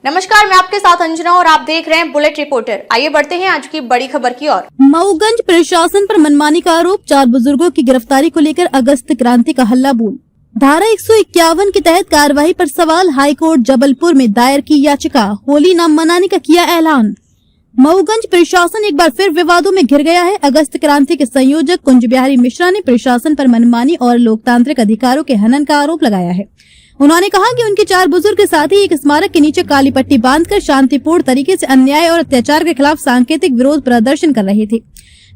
नमस्कार, मैं आपके साथ अंजना और आप देख रहे हैं बुलेट रिपोर्टर। आइए बढ़ते हैं आज की बड़ी खबर की ओर। मऊगंज प्रशासन पर मनमानी का आरोप, 4 बुजुर्गों की गिरफ्तारी को लेकर अगस्त क्रांति का हल्ला बोल। धारा 151 के तहत कार्रवाई पर सवाल, हाईकोर्ट जबलपुर में दायर की याचिका, होली न मनाने का किया ऐलान। मऊगंज प्रशासन एक बार फिर विवादों में घिर गया है। अगस्त क्रांति के संयोजक कुंज बिहारी मिश्रा ने प्रशासन पर मनमानी और लोकतांत्रिक अधिकारों के हनन का आरोप लगाया है। उन्होंने कहा कि उनके 4 बुजुर्ग साथी एक स्मारक के नीचे काली पट्टी बांधकर शांतिपूर्ण तरीके से अन्याय और अत्याचार के खिलाफ सांकेतिक विरोध प्रदर्शन कर रहे थे,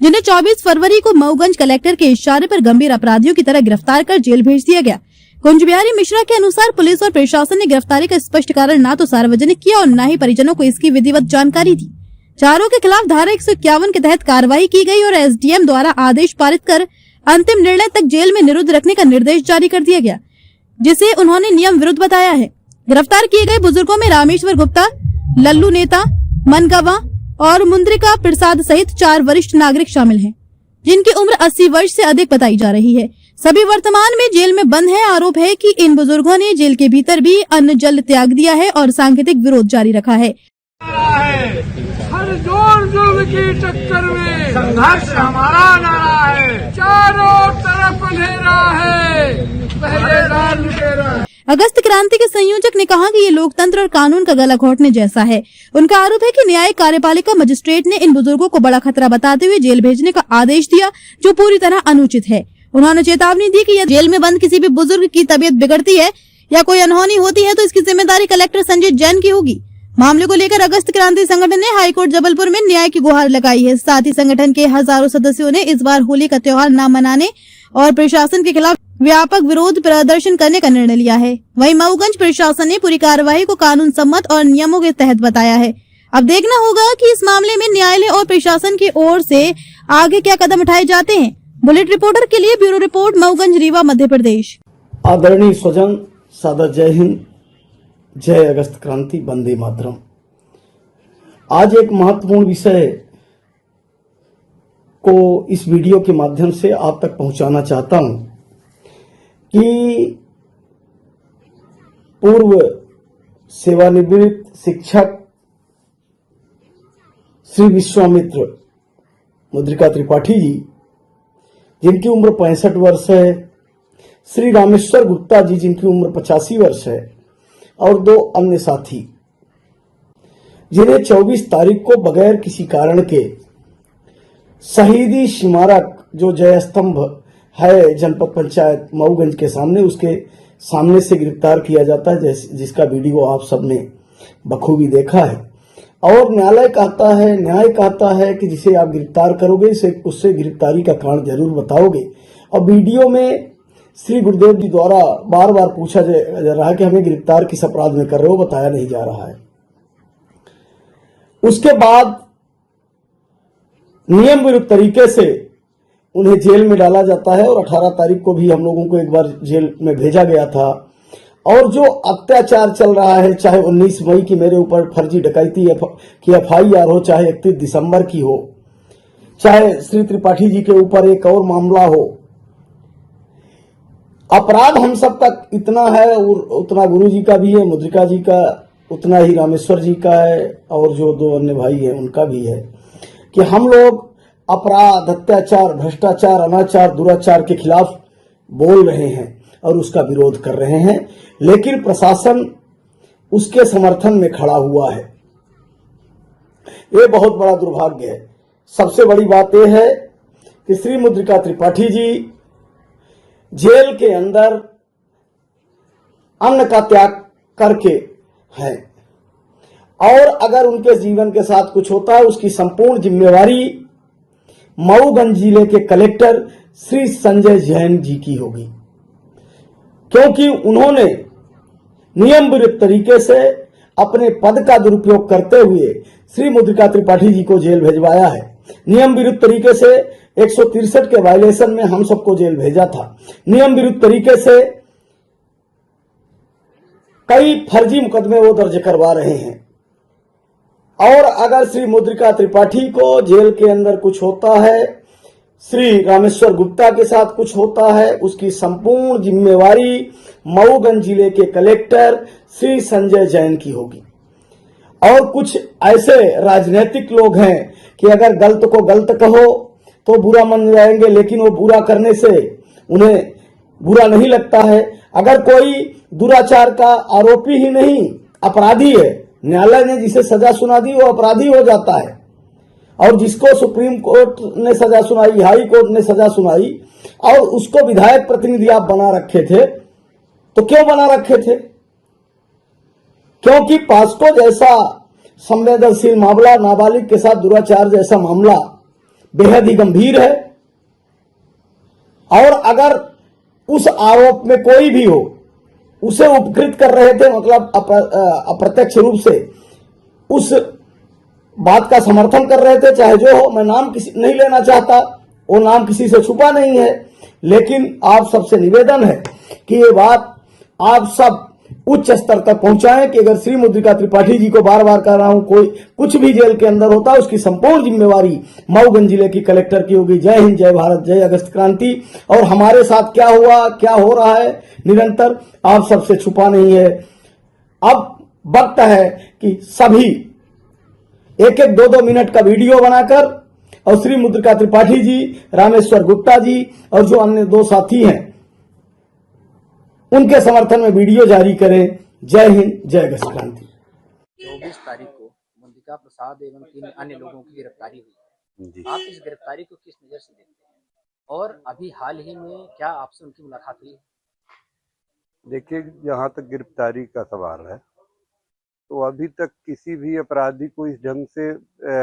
जिन्हें 24 फरवरी को मऊगंज कलेक्टर के इशारे पर गंभीर अपराधियों की तरह गिरफ्तार कर जेल भेज दिया गया। कुंज बिहारी मिश्रा के अनुसार पुलिस और प्रशासन ने गिरफ्तारी का स्पष्ट कारण न तो सार्वजनिक किया और न ही परिजनों को इसकी विधिवत जानकारी दी। चारों के खिलाफ धारा 151 के तहत कार्रवाई की गई और एसडीएम द्वारा आदेश पारित कर अंतिम निर्णय तक जेल में निरुद्ध रखने का निर्देश जारी कर दिया गया, जिसे उन्होंने नियम विरुद्ध बताया है। गिरफ्तार किए गए बुजुर्गों में रामेश्वर गुप्ता, लल्लू नेता, मनगवा और मुंद्रिका प्रसाद सहित 4 वरिष्ठ नागरिक शामिल हैं, जिनकी उम्र 80 वर्ष से अधिक बताई जा रही है। सभी वर्तमान में जेल में बंद हैं। आरोप है कि इन बुजुर्गों ने जेल के भीतर भी अन्न जल त्याग दिया है और सांकेतिक विरोध जारी रखा है। हर जोर जुल्म की टक्कर में संघर्ष हमारा नारा है, चारों तरफ अंधेरा है, पहरेदार लुटेरा है। अगस्त क्रांति के संयोजक ने कहा कि ये लोकतंत्र और कानून का गला घोटने जैसा है। उनका आरोप है कि न्यायिक कार्यपालिका मजिस्ट्रेट ने इन बुजुर्गों को बड़ा खतरा बताते हुए जेल भेजने का आदेश दिया, जो पूरी तरह अनुचित है। उन्होंने चेतावनी दी कि यदि जेल में बंद किसी भी बुजुर्ग की तबीयत बिगड़ती है या कोई अनहोनी होती है तो इसकी जिम्मेदारी कलेक्टर संजय जैन की होगी। मामले को लेकर अगस्त क्रांति संगठन ने हाईकोर्ट जबलपुर में न्याय की गुहार लगाई है। साथ ही संगठन के हजारों सदस्यों ने इस बार होली का त्योहार न मनाने और प्रशासन के खिलाफ व्यापक विरोध प्रदर्शन करने का निर्णय लिया है। वहीं मऊगंज प्रशासन ने पूरी कार्रवाई को कानून सम्मत और नियमों के तहत बताया है। अब देखना होगा कि इस मामले में न्यायालय और प्रशासन की ओर से आगे क्या कदम उठाए जाते हैं। बुलेट रिपोर्टर के लिए ब्यूरो रिपोर्ट, मऊगंज, रीवा, मध्य प्रदेश। आदरणीय स्वजन, सादर जय हिंद, जय अगस्त क्रांति, वंदे मातरम। आज एक महत्वपूर्ण विषय को इस वीडियो के माध्यम से आप तक पहुंचाना चाहता हूं कि पूर्व सेवानिवृत्त शिक्षक श्री विश्वामित्र मुद्रिका त्रिपाठी जी, जिनकी उम्र 65 वर्ष है, श्री रामेश्वर गुप्ता जी, जिनकी उम्र 85 वर्ष है, और 2 अन्य साथी, जिन्हें 24 तारीख को बगैर किसी कारण के शहीदी स्मारक जो जय स्तंभ है जनपद पंचायत मऊगंज के सामने, उसके सामने से गिरफ्तार किया जाता है, जिसका वीडियो आप सबने बखूबी देखा है। और न्याय कहता है कि जिसे आप गिरफ्तार करोगे उससे गिरफ्तारी का कारण जरूर बताओगे। और वीडियो में श्री गुरुदेव जी द्वारा बार बार पूछा जा रहा है कि हमें गिरफ्तार किस अपराध में कर रहे हो, बताया नहीं जा रहा है। उसके बाद नियम विरुद्ध तरीके से उन्हें जेल में डाला जाता है और 18 तारीख को भी हम लोगों को एक बार जेल में भेजा गया था। और जो अत्याचार चल रहा है, चाहे 19 मई की मेरे ऊपर फर्जी डकैती की FIR हो, चाहे 31 दिसंबर की हो, चाहे श्री त्रिपाठी जी के ऊपर एक और मामला हो, अपराध हम सब तक इतना है और उतना गुरु जी का भी है, मुद्रिका जी का उतना ही रामेश्वर जी का है, और जो 2 अन्य भाई हैं उनका भी है, कि हम लोग अपराध, अत्याचार, भ्रष्टाचार, अनाचार, दुराचार के खिलाफ बोल रहे हैं और उसका विरोध कर रहे हैं, लेकिन प्रशासन उसके समर्थन में खड़ा हुआ है। ये बहुत बड़ा दुर्भाग्य है। सबसे बड़ी बात यह है कि श्री मुद्रिका त्रिपाठी जी जेल के अंदर अन्न का त्याग करके हैं, और अगर उनके जीवन के साथ कुछ होता है उसकी संपूर्ण जिम्मेवारी मऊगंज जिले के कलेक्टर श्री संजय जैन जी की होगी, क्योंकि उन्होंने नियम विरुद्ध तरीके से अपने पद का दुरुपयोग करते हुए श्री मुद्रिका त्रिपाठी जी को जेल भेजवाया है। नियम विरुद्ध तरीके से 163 के वायलेशन में हम सबको जेल भेजा था। नियम विरुद्ध तरीके से कई फर्जी मुकदमे वो दर्ज करवा रहे हैं। और अगर श्री मुद्रिका त्रिपाठी को जेल के अंदर कुछ होता है, श्री रामेश्वर गुप्ता के साथ कुछ होता है, उसकी संपूर्ण जिम्मेवारी मऊगंज जिले के कलेक्टर श्री संजय जैन की होगी। और कुछ ऐसे राजनीतिक लोग हैं कि अगर गलत को गलत कहो तो बुरा मान जाएंगे, लेकिन वो बुरा करने से उन्हें बुरा नहीं लगता है। अगर कोई दुराचार का आरोपी ही नहीं, अपराधी है, न्यायालय ने जिसे सजा सुना दी वो अपराधी हो जाता है। और जिसको सुप्रीम कोर्ट ने सजा सुनाई, हाई कोर्ट ने सजा सुनाई, और उसको विधायक प्रतिनिधि आप बना रखे थे, तो क्यों बना रखे थे? क्योंकि पास्को जैसा संवेदनशील मामला, नाबालिग के साथ दुराचार जैसा मामला बेहद ही गंभीर है। और अगर उस आरोप में कोई भी हो, उसे उपकृत कर रहे थे, मतलब अप्रत्यक्ष रूप से उस बात का समर्थन कर रहे थे, चाहे जो हो, मैं नाम किसी नहीं लेना चाहता, वो नाम किसी से छुपा नहीं है, लेकिन आप सबसे निवेदन है कि ये बात आप सब उच्च स्तर तक पहुंचाएं कि अगर श्री मुद्रिका त्रिपाठी जी को बार बार कह रहा हूं, कोई कुछ भी जेल के अंदर होता है, उसकी संपूर्ण जिम्मेवारी मऊगंज जिले की कलेक्टर की होगी। जय हिंद, जय भारत, जय अगस्त क्रांति। और हमारे साथ क्या हुआ, क्या हो रहा है निरंतर, आप सबसे छुपा नहीं है। अब वक्त है कि सभी एक एक दो मिनट का वीडियो बनाकर और श्री मुद्रिका त्रिपाठी जी, रामेश्वर गुप्ता जी और जो अन्य 2 साथी हैं उनके समर्थन में वीडियो जारी करें। जय हिंद, जय अगस्त क्रांति। 24 तारीख को मुद्रिका प्रसाद एवं 3 अन्य लोगों की गिरफ्तारी हुई। आप इस गिरफ्तारी को किस नजर से देखते हैं, और अभी हाल ही में क्या आपसे उनकी मुलाकात हुई? देखिए, जहाँ तक गिरफ्तारी का सवाल है, तो अभी तक किसी भी अपराधी को इस ढंग से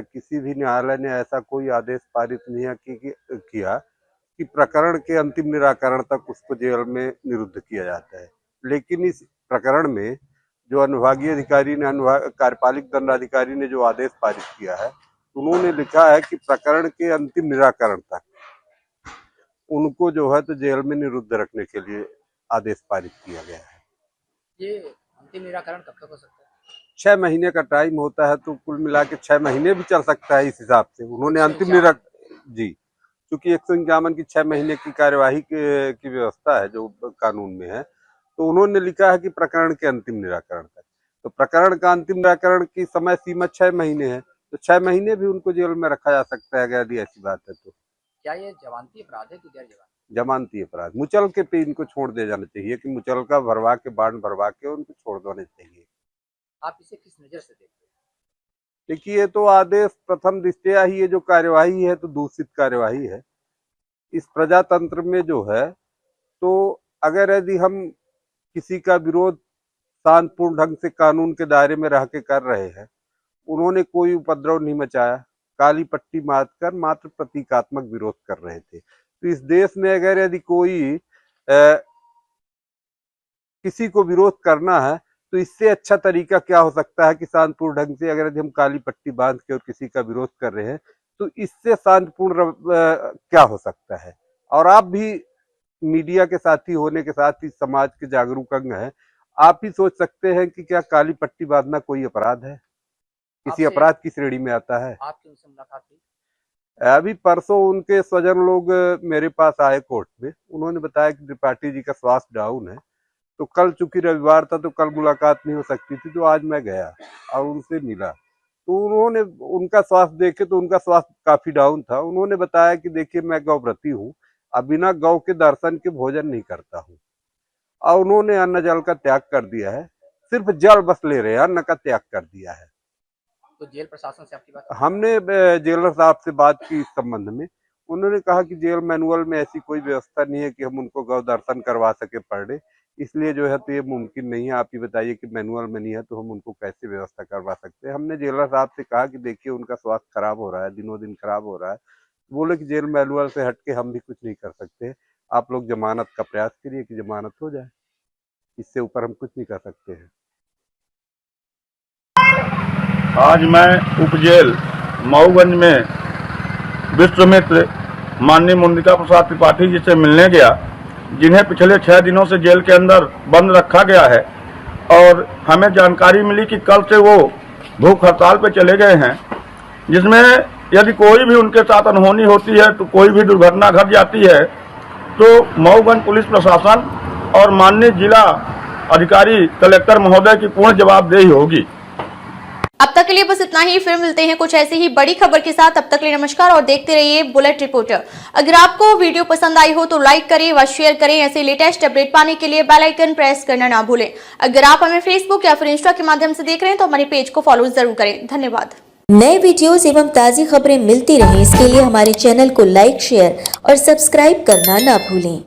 किसी भी न्यायालय ने ऐसा कोई आदेश पारित नहीं किया कि प्रकरण के अंतिम निराकरण तक उसको जेल में निरुद्ध किया जाता है। लेकिन इस प्रकरण में जो अनुभागीय अधिकारी ने, कार्यपालिक दंडाधिकारी ने जो आदेश पारित किया है, उन्होंने लिखा है कि प्रकरण के अंतिम निराकरण तक उनको जो है तो जेल में निरुद्ध रखने के लिए आदेश पारित किया गया है। ये अंतिम निराकरण कब तक हो सकता है? 6 महीने का टाइम होता है, तो कुल मिला के 6 महीने भी चल सकता है। इस हिसाब से उन्होंने अंतिम निराकरण, जी, क्योंकि 151 की 6 महीने की कार्यवाही की व्यवस्था है जो कानून में है, तो उन्होंने लिखा है कि प्रकरण के अंतिम निराकरण तक। तो प्रकरण का अंतिम निराकरण की समय सीमा 6 महीने है, तो 6 महीने भी उनको जेल में रखा जा सकता है अगर यदि ऐसी बात है तो। क्या ये जमानती अपराध है कि गैर जमानती? जमानती अपराध। मुचलके पे इनको छोड़ दे जाना चाहिए कि मुचलका भरवा के, बांड भरवा के उनको छोड़ देना चाहिए। आप इसे किस नजर से देखते हैं? देखिए, ये तो आदेश प्रथम दृष्टया ही ये जो कार्यवाही है तो दूषित कार्यवाही है। इस प्रजातंत्र में जो है, तो अगर यदि हम किसी का विरोध शांतिपूर्ण ढंग से कानून के दायरे में रह के कर रहे हैं, उन्होंने कोई उपद्रव नहीं मचाया, काली पट्टी मारकर मात्र प्रतीकात्मक विरोध कर रहे थे। तो इस देश में अगर यदि कोई किसी को विरोध करना है, तो इससे अच्छा तरीका क्या हो सकता है कि शांतिपूर्ण ढंग से अगर यदि हम काली पट्टी बांध के और किसी का विरोध कर रहे हैं, तो इससे शांतिपूर्ण क्या हो सकता है। और आप भी मीडिया के साथी होने के साथ ही समाज के जागरूक अंग हैं, आप ही सोच सकते हैं कि क्या काली पट्टी बांधना कोई अपराध है, किसी अपराध की श्रेणी में आता है। आपकी उनसे मुलाकात हुई? अभी परसों उनके स्वजन लोग मेरे पास आए कोर्ट में, उन्होंने बताया कि त्रिपाठी जी का स्वास्थ्य डाउन है, तो कल चूंकि रविवार था तो कल मुलाकात नहीं हो सकती थी, तो आज मैं गया और उनसे मिला। तो उन्होंने उनका स्वास्थ्य देखे तो उनका स्वास्थ्य काफी डाउन था। उन्होंने बताया कि देखिए, मैं गौव्रती हूँ, अब बिना गौ के दर्शन के भोजन नहीं करता हूँ, और उन्होंने अन्न जल का त्याग कर दिया है, सिर्फ जल बस ले रहे हैं, अन्न का त्याग कर दिया है। तो जेल प्रशासन से आपकी बात? हमने जेलर साहब से बात की इस संबंध में, उन्होंने कहा कि जेल मैनुअल में ऐसी कोई व्यवस्था नहीं है कि हम उनको गौ दर्शन करवा सके पर डे, इसलिए जो है तो ये मुमकिन नहीं है। आप ही बताइए कि मैनुअल में नहीं है तो हम उनको कैसे व्यवस्था करवा सकते हैं। हमने जेलर साहब से कहा कि देखिए, उनका स्वास्थ्य खराब हो रहा है, दिनों दिन खराब हो रहा है। बोले कि जेल मैनुअल से हट के हम भी कुछ नहीं कर सकते, आप लोग जमानत का प्रयास करिए कि जमानत हो जाए, इससे ऊपर हम कुछ नहीं कर सकते हैं। आज मैं उपजेल मऊगंज में विश्वामित्र माननीय मुद्रिका प्रसाद त्रिपाठी जी से मिलने गया, जिन्हें पिछले 6 दिनों से जेल के अंदर बंद रखा गया है। और हमें जानकारी मिली कि कल से वो भूख हड़ताल पे चले गए हैं, जिसमें यदि कोई भी उनके साथ अनहोनी होती है, तो कोई भी दुर्घटना घट जाती है, तो मऊगंज पुलिस प्रशासन और माननीय जिला अधिकारी कलेक्टर महोदय की पूर्ण जवाबदेही होगी। अब तक के लिए बस इतना ही, फिर मिलते हैं कुछ ऐसी ही बड़ी खबर के साथ। तब तक के लिए नमस्कार और देखते रहिए बुलेट रिपोर्टर। अगर आपको वीडियो पसंद आई हो तो लाइक करें व शेयर करें। ऐसे लेटेस्ट अपडेट पाने के लिए बेल आइकन प्रेस करना ना भूलें। अगर आप हमें फेसबुक या फिर इंस्टा के माध्यम से देख रहे हैं तो हमारे पेज को फॉलो जरूर करें। धन्यवाद। नए वीडियोस एवं ताज़ी खबरें मिलती रहें, इसके लिए हमारे चैनल को लाइक, शेयर और सब्सक्राइब करना ना भूलें।